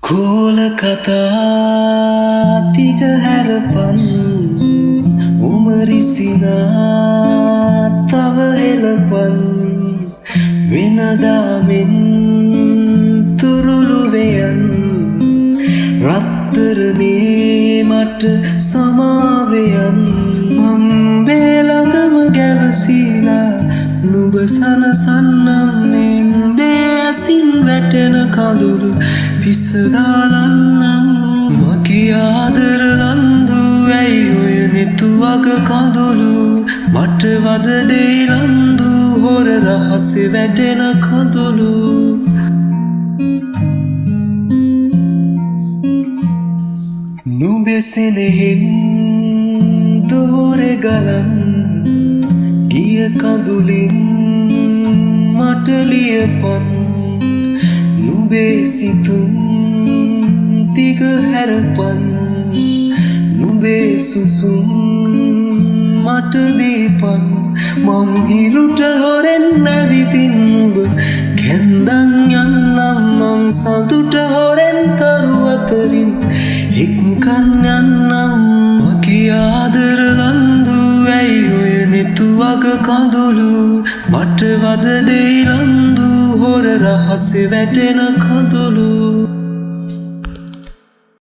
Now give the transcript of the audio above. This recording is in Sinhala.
Kolkata tiga harapan umarisina tava helapan venadamen turuluveyan rattarane mata samaveyan mambelagama gavasila nuba sanasannam nende asin වැටෙන කඳුළු පිසදාලන්නම් මගේ ආදර රන්දු ඇයි ඔය නිතුවක කඳුළු මට වද දෙයි රන්දු හොර රහසේ වැටෙන කඳුළු නුඹේ සෙනෙහෙන් දෝරේ ගලන් ගිය කඳුලින් මට ලියපන් නුඹේ සිතුම් තිග හැරපන් නුඹේ සුසුම් මට දීපන් මං හිරුට හොරෙන් නැවිතින් නුඹ කැන්දන් යන්නම් මං සතුට හොරෙන් කරු අතරින් එක්කන් යන්නම් මගේ ආදර නන්දු ඇයි ඔය නිතුවක කඳුළු මට වද දෙයි නන්දු හොර රහසේ වැටෙන කඳුළු